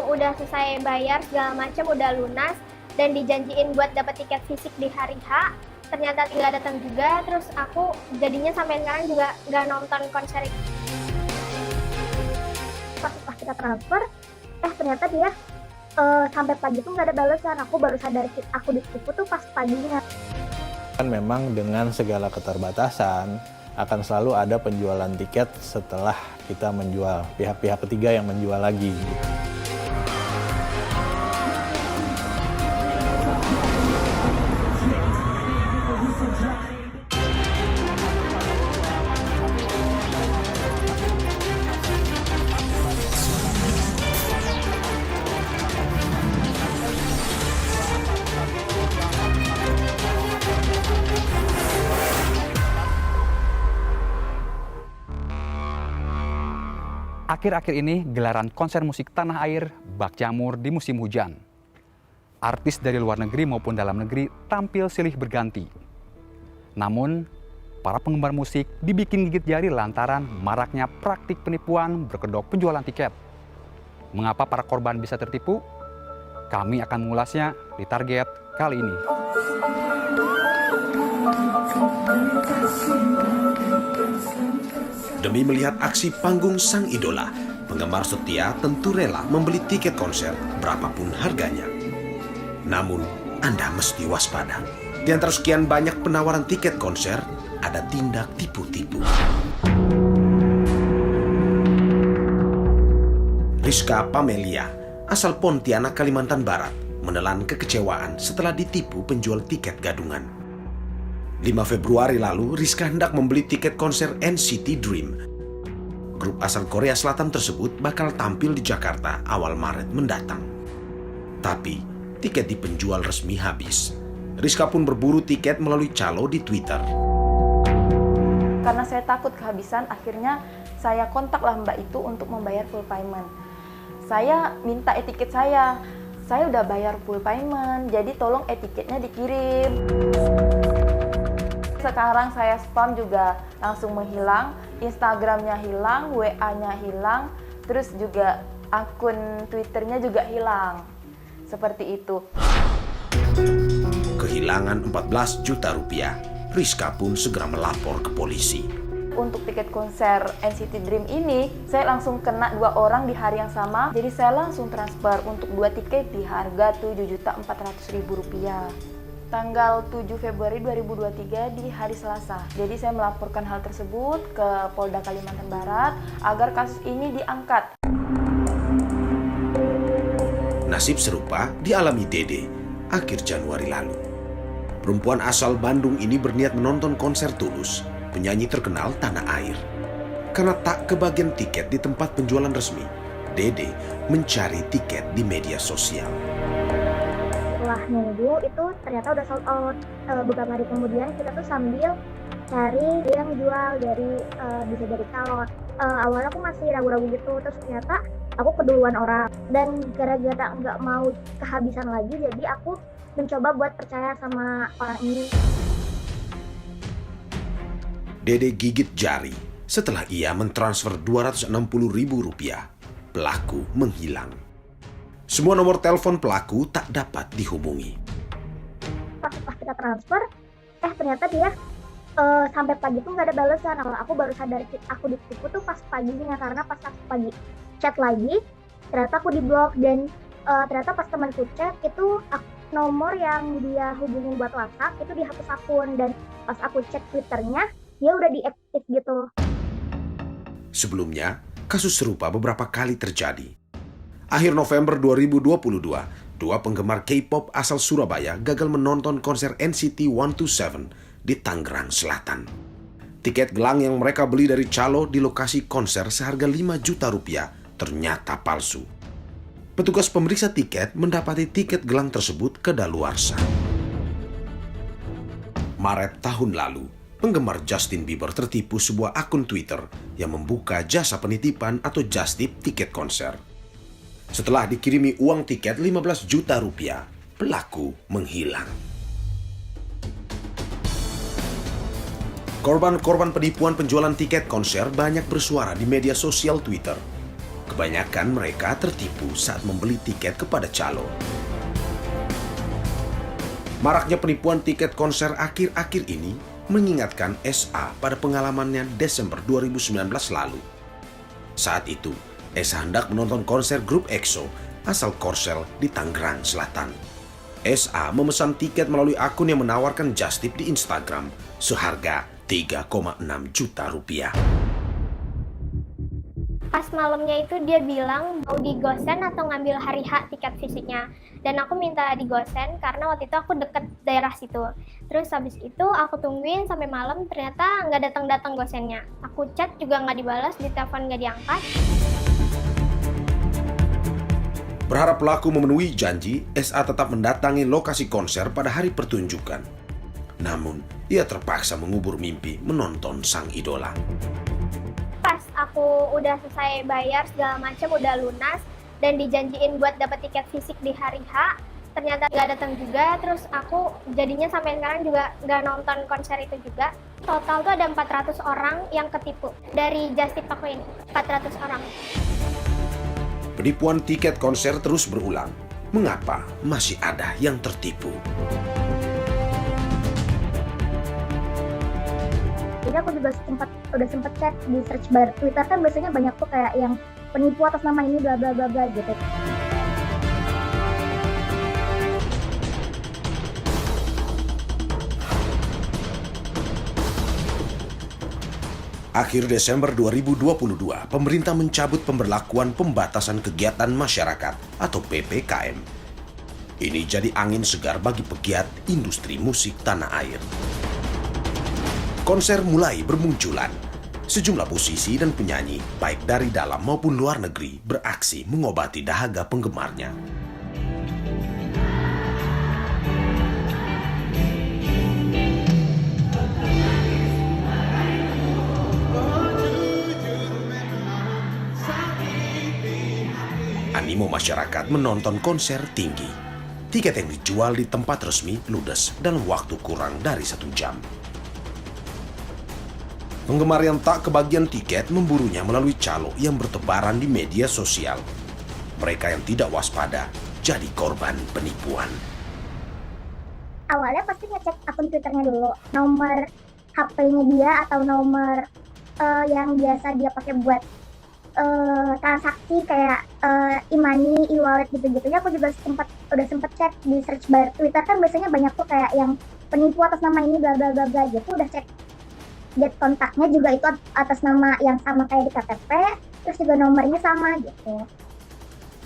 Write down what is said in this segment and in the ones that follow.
udah selesai bayar segala macam, udah lunas dan dijanjiin buat dapat tiket fisik di hari H, ternyata nggak datang juga. Terus aku jadinya sampai sekarang juga nggak nonton konser. Pas kita transfer, ternyata dia sampai pagi tuh nggak ada balasan. Aku baru sadar aku ditipu tuh pas paginya. Kan memang dengan segala keterbatasan akan selalu ada penjualan tiket setelah kita menjual, pihak-pihak ketiga yang menjual lagi. Akhir-akhir ini gelaran konser musik tanah air bak jamur di musim hujan. Artis dari luar negeri maupun dalam negeri tampil silih berganti. Namun, para penggemar musik dibikin gigit jari lantaran maraknya praktik penipuan berkedok penjualan tiket. Mengapa para korban bisa tertipu? Kami akan mengulasnya di Target kali ini. Demi melihat aksi panggung sang idola, penggemar setia tentu rela membeli tiket konser berapapun harganya. Namun, Anda mesti waspada. Di antara sekian banyak penawaran tiket konser, ada tindak tipu-tipu. Rizka Pamelia, asal Pontianak, Kalimantan Barat, menelan kekecewaan setelah ditipu penjual tiket gadungan. 5 Februari lalu, Rizka hendak membeli tiket konser NCT Dream. Grup asal Korea Selatan tersebut bakal tampil di Jakarta awal Maret mendatang. Tapi, tiket di penjual resmi habis. Rizka pun berburu tiket melalui calo di Twitter. Karena saya takut kehabisan, akhirnya saya kontaklah mbak itu untuk membayar full payment. Saya minta etiket saya udah bayar full payment, jadi tolong etiketnya dikirim. Sekarang saya spam juga langsung menghilang, Instagramnya hilang, WA-nya hilang, terus juga akun Twitternya juga hilang. Seperti itu. Kehilangan 14 juta rupiah, Rizka pun segera melapor ke polisi. Untuk tiket konser NCT Dream ini, saya langsung kena 2 orang di hari yang sama, jadi saya langsung transfer untuk 2 tiket di harga Rp7.400.000. Tanggal 7 Februari 2023 di hari Selasa. Jadi saya melaporkan hal tersebut ke Polda Kalimantan Barat agar kasus ini diangkat. Nasib serupa dialami Dede akhir Januari lalu. Perempuan asal Bandung ini berniat menonton konser Tulus, penyanyi terkenal tanah air. Karena tak kebagian tiket di tempat penjualan resmi, Dede mencari tiket di media sosial. Setelah nunggu itu ternyata udah sold out. Beberapa hari kemudian kita tuh sambil cari yang jual dari bisa dari calon. Awalnya aku masih ragu-ragu gitu, terus ternyata aku keduluan orang. Dan gara-gara nggak mau kehabisan lagi, jadi aku mencoba buat percaya sama orang ini. Dede gigit jari setelah ia mentransfer Rp260.000. Pelaku menghilang. Semua nomor telepon pelaku tak dapat dihubungi. Pas kita transfer, ternyata dia sampai pagi tuh nggak ada balasan. Aku baru sadar aku ditipu tuh pas paginya, karena pas aku pagi chat lagi, ternyata aku diblok. Dan ternyata pas temanku chat itu nomor yang dia hubungin buat WhatsApp itu dihapus akun, dan pas aku cek Twitternya dia udah diaktif gitu. Sebelumnya, kasus serupa beberapa kali terjadi. Akhir November 2022, 2 penggemar K-pop asal Surabaya gagal menonton konser NCT 127 di Tangerang Selatan. Tiket gelang yang mereka beli dari calo di lokasi konser seharga Rp5 juta ternyata palsu. Petugas pemeriksa tiket mendapati tiket gelang tersebut kedaluarsa. Maret tahun lalu, penggemar Justin Bieber tertipu sebuah akun Twitter yang membuka jasa penitipan atau just tip tiket konser. Setelah dikirimi uang tiket Rp15 juta, pelaku menghilang. Korban-korban penipuan penjualan tiket konser banyak bersuara di media sosial Twitter. Kebanyakan mereka tertipu saat membeli tiket kepada calo. Maraknya penipuan tiket konser akhir-akhir ini mengingatkan SA pada pengalamannya Desember 2019 lalu. Saat itu, SA hendak menonton konser grup EXO asal Korsel di Tangerang Selatan. SA memesan tiket melalui akun yang menawarkan just tip di Instagram seharga 3,6 juta rupiah. Pas malamnya itu dia bilang mau digosen atau ngambil hari H tiket fisiknya. Dan aku minta digosen karena waktu itu aku deket daerah situ. Terus habis itu aku tungguin sampai malam, ternyata nggak datang-datang gosennya. Aku chat juga nggak dibalas, ditelepon nggak diangkat. Berharap pelaku memenuhi janji, SA tetap mendatangi lokasi konser pada hari pertunjukan. Namun, ia terpaksa mengubur mimpi menonton sang idola. Pas aku udah selesai bayar segala macam, udah lunas dan dijanjiin buat dapat tiket fisik di hari H, ternyata nggak datang juga. Terus aku jadinya sampai sekarang juga nggak nonton konser itu juga. Total tuh ada 400 orang yang ketipu dari just tip aku ini, 400 orang. Penipuan tiket konser terus berulang. Mengapa masih ada yang tertipu? Jadi aku juga udah sempet cek di search bar Twitter, kan biasanya banyak tuh kayak yang penipu atas nama ini bla bla bla bla gitu. Akhir Desember 2022, pemerintah mencabut pemberlakuan pembatasan kegiatan masyarakat atau PPKM. Ini jadi angin segar bagi pegiat industri musik tanah air. Konser mulai bermunculan. Sejumlah musisi dan penyanyi, baik dari dalam maupun luar negeri, beraksi mengobati dahaga penggemarnya. Animo masyarakat menonton konser tinggi. Tiket yang dijual di tempat resmi ludes dalam waktu kurang dari 1 jam. Penggemar yang tak kebagian tiket memburunya melalui calo yang bertebaran di media sosial. Mereka yang tidak waspada jadi korban penipuan. Awalnya pasti ngecek akun Twitternya dulu, nomor HP-nya dia atau nomor yang biasa dia pakai buat transaksi kayak e-money, e-wallet gitu-gitunya. Aku juga udah sempet cek di search bar Twitter, kan biasanya banyak tuh kayak yang penipu atas nama ini bla bla bla bla gitu. Udah cek get kontaknya juga itu atas nama yang sama kayak di KTP, terus juga nomornya sama gitu.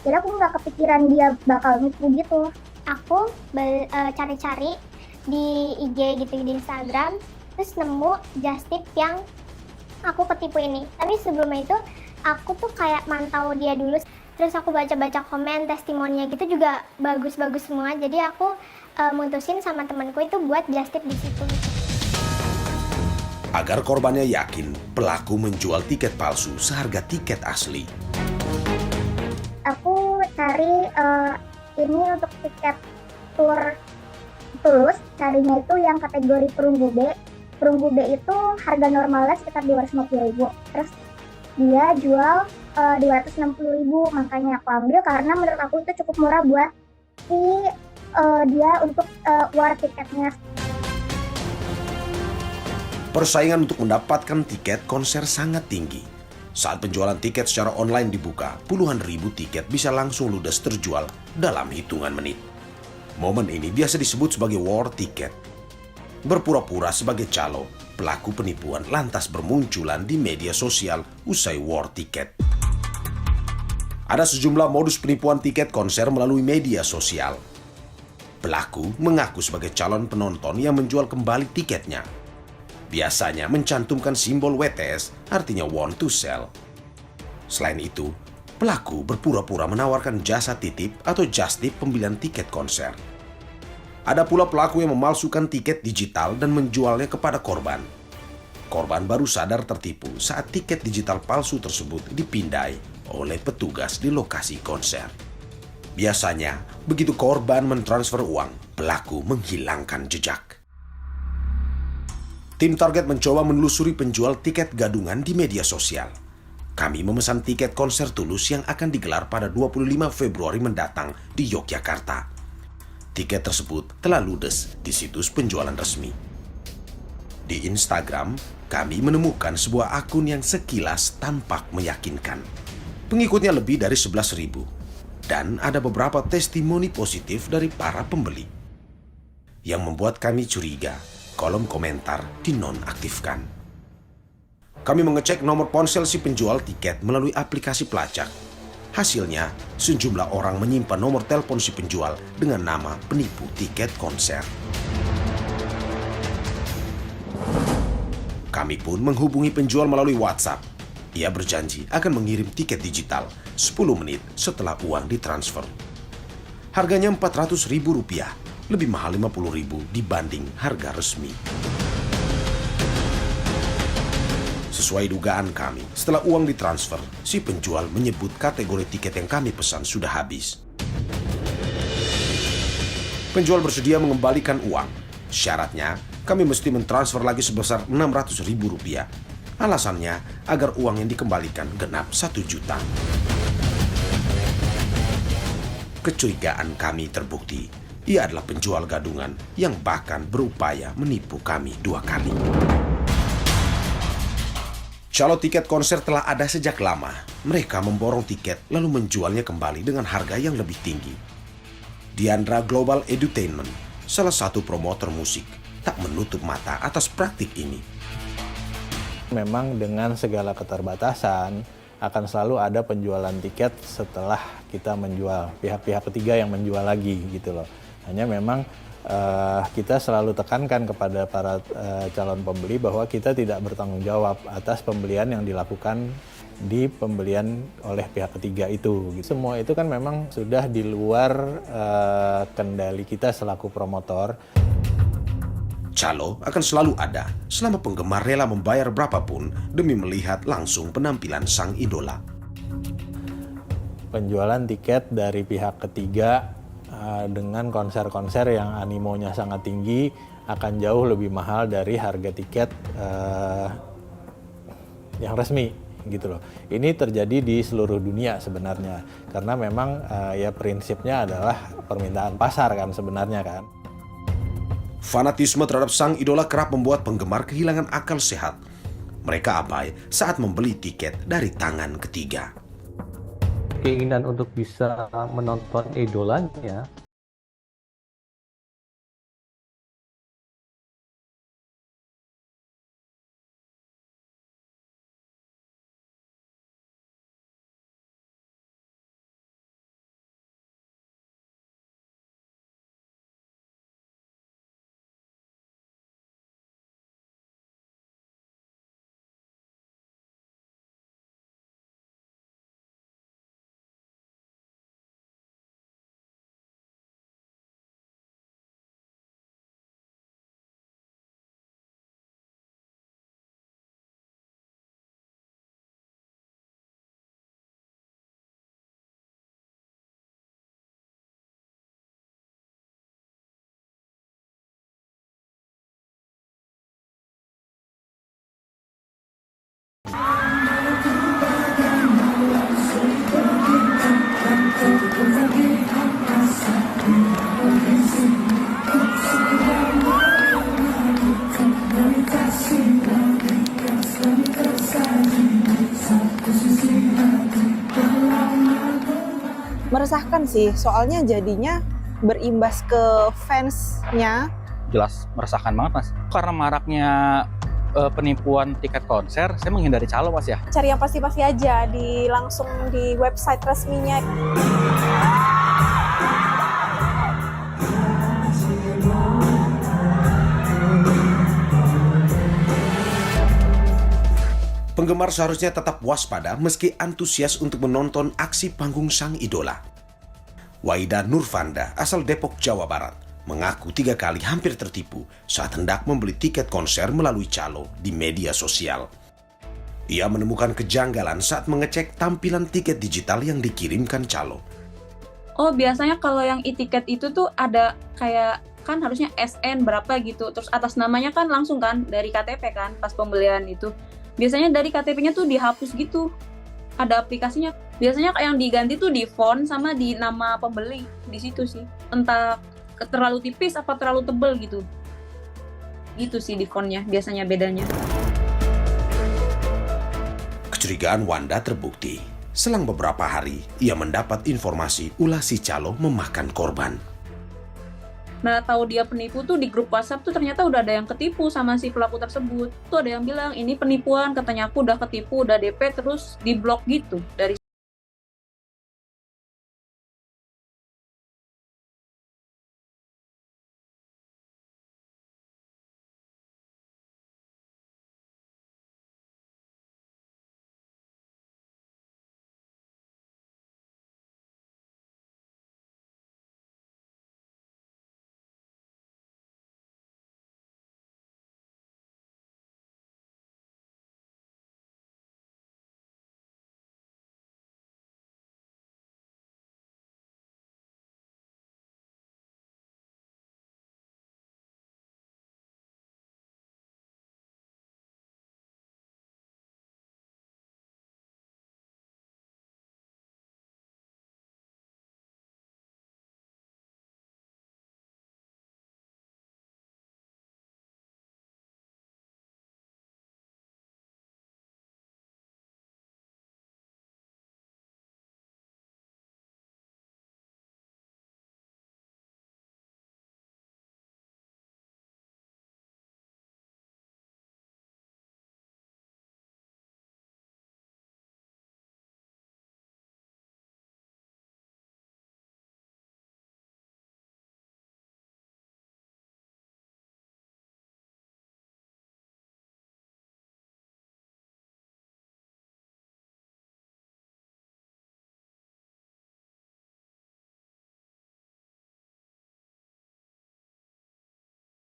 Jadi aku nggak kepikiran dia bakal nipu gitu. Aku cari-cari di IG gitu, di Instagram, terus nemu just tip yang aku ketipu ini. Tapi sebelumnya itu aku tuh kayak mantau dia dulu, terus aku baca-baca komen, testimoninya gitu juga bagus-bagus semua. Jadi aku mutusin sama temanku itu buat just tip di situ. Agar korbannya yakin, pelaku menjual tiket palsu seharga tiket asli. Aku cari ini untuk tiket tour Tulus, carinya itu yang kategori perunggu B. Perunggu B itu harga normalnya sekitar 250.000. Terus dia jual 260.000, makanya aku ambil karena menurut aku itu cukup murah buat dia untuk war tiketnya. Persaingan untuk mendapatkan tiket konser sangat tinggi. Saat penjualan tiket secara online dibuka, puluhan ribu tiket bisa langsung ludes terjual dalam hitungan menit. Momen ini biasa disebut sebagai war ticket. Berpura-pura sebagai calo, pelaku penipuan lantas bermunculan di media sosial usai war ticket. Ada sejumlah modus penipuan tiket konser melalui media sosial. Pelaku mengaku sebagai calon penonton yang menjual kembali tiketnya. Biasanya mencantumkan simbol WTS, artinya want to sell. Selain itu, pelaku berpura-pura menawarkan jasa titip atau just tip pembelian tiket konser. Ada pula pelaku yang memalsukan tiket digital dan menjualnya kepada korban. Korban baru sadar tertipu saat tiket digital palsu tersebut dipindai oleh petugas di lokasi konser. Biasanya, begitu korban mentransfer uang, pelaku menghilangkan jejak. Tim target mencoba menelusuri penjual tiket gadungan di media sosial. kami memesan tiket konser Tulus yang akan digelar pada 25 Februari mendatang di Yogyakarta. Tiket tersebut telah ludes di situs penjualan resmi. Di Instagram, kami menemukan sebuah akun yang sekilas tampak meyakinkan. Pengikutnya lebih dari 11.000 dan ada beberapa testimoni positif dari para pembeli. Yang membuat kami curiga, kolom komentar dinonaktifkan. Kami mengecek nomor ponsel si penjual tiket melalui aplikasi pelacak. Hasilnya, sejumlah orang menyimpan nomor telepon si penjual dengan nama penipu tiket konser. Kami pun menghubungi penjual melalui WhatsApp. Ia berjanji akan mengirim tiket digital 10 menit setelah uang ditransfer. Harganya Rp400.000, lebih mahal Rp50.000 dibanding harga resmi. Sesuai dugaan kami, setelah uang ditransfer, si penjual menyebut kategori tiket yang kami pesan sudah habis. Penjual bersedia mengembalikan uang. Syaratnya, kami mesti mentransfer lagi sebesar Rp600.000. Alasannya, agar uang yang dikembalikan genap 1 juta. Kecurigaan kami terbukti. Ia adalah penjual gadungan yang bahkan berupaya menipu kami 2 kali. Calo tiket konser telah ada sejak lama. Mereka memborong tiket lalu menjualnya kembali dengan harga yang lebih tinggi. Diandra Global Edutainment, salah satu promotor musik, tak menutup mata atas praktik ini. Memang dengan segala keterbatasan akan selalu ada penjualan tiket setelah kita menjual. Pihak-pihak ketiga yang menjual lagi gitu loh. Hanya memang kita selalu tekankan kepada para calon pembeli bahwa kita tidak bertanggung jawab atas pembelian yang dilakukan di pembelian oleh pihak ketiga itu. Semua itu kan memang sudah di luar kendali kita selaku promotor. Calo akan selalu ada selama penggemar rela membayar berapapun demi melihat langsung penampilan sang idola. Penjualan tiket dari pihak ketiga dengan konser-konser yang animonya sangat tinggi akan jauh lebih mahal dari harga tiket yang resmi gitu loh. Ini terjadi di seluruh dunia sebenarnya karena memang ya prinsipnya adalah permintaan pasar kan sebenarnya kan. Fanatisme terhadap sang idola kerap membuat penggemar kehilangan akal sehat. Mereka abai saat membeli tiket dari tangan ketiga. Keinginan untuk bisa menonton idolanya meresahkan sih, soalnya jadinya berimbas ke fansnya. Jelas meresahkan banget mas, karena maraknya penipuan tiket konser, saya menghindari calo mas ya. Cari yang pasti-pasti aja, langsung di website resminya. Penggemar seharusnya tetap waspada meski antusias untuk menonton aksi panggung sang idola. Waida Nurfanda, asal Depok, Jawa Barat, mengaku 3 kali hampir tertipu saat hendak membeli tiket konser melalui calo di media sosial. Ia menemukan kejanggalan saat mengecek tampilan tiket digital yang dikirimkan calo. Oh, biasanya kalau yang e-tiket itu tuh ada kayak, kan harusnya SN berapa gitu, terus atas namanya kan langsung kan dari KTP kan pas pembelian itu. Biasanya dari KTP-nya tuh dihapus gitu. ada aplikasinya. Biasanya yang diganti tuh di font sama di nama pembeli, di situ sih. Entah terlalu tipis apa terlalu tebel gitu. Gitu sih di fontnya biasanya bedanya. Kecurigaan Wanda terbukti. Selang beberapa hari, ia mendapat informasi ulah si calo memakan korban. Nah, tahu dia penipu tuh di grup WhatsApp tuh ternyata udah ada yang ketipu sama si pelaku tersebut. Tuh ada yang bilang, ini penipuan, katanya aku udah ketipu, udah DP, terus diblok gitu dari.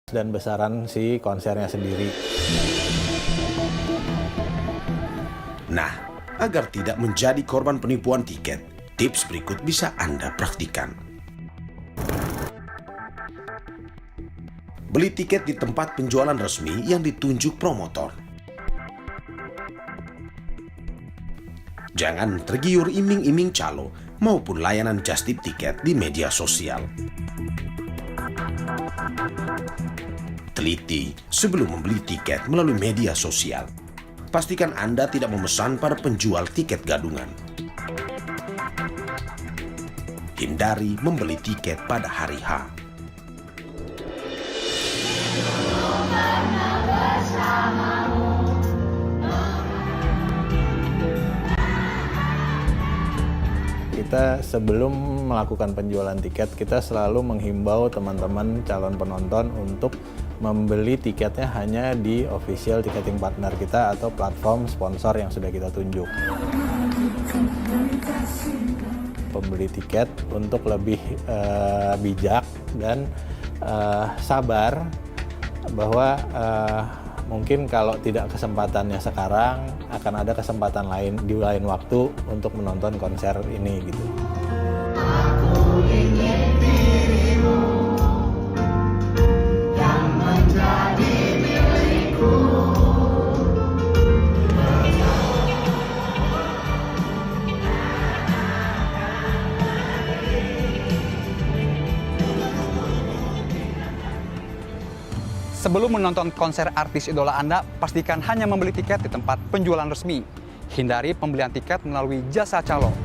Dan besaran si konsernya sendiri. Nah, agar tidak menjadi korban penipuan tiket, tips berikut bisa Anda praktikan. Beli tiket di tempat penjualan resmi yang ditunjuk promotor. Jangan tergiur iming-iming calo maupun layanan just tip tiket di media sosial. Teliti sebelum membeli tiket melalui media sosial. Pastikan Anda tidak memesan pada penjual tiket gadungan. Hindari membeli tiket pada hari H. Kita sebelum melakukan penjualan tiket, kita selalu menghimbau teman-teman calon penonton untuk membeli tiketnya hanya di official ticketing partner kita atau platform sponsor yang sudah kita tunjuk. Pembeli tiket untuk lebih bijak dan sabar bahwa mungkin kalau tidak kesempatannya sekarang, akan ada kesempatan lain di lain waktu untuk menonton konser ini gitu. Aku ingin dirimu yang menjadi milikku. Sebelum menonton konser artis idola Anda, pastikan hanya membeli tiket di tempat penjualan resmi. Hindari pembelian tiket melalui jasa calo.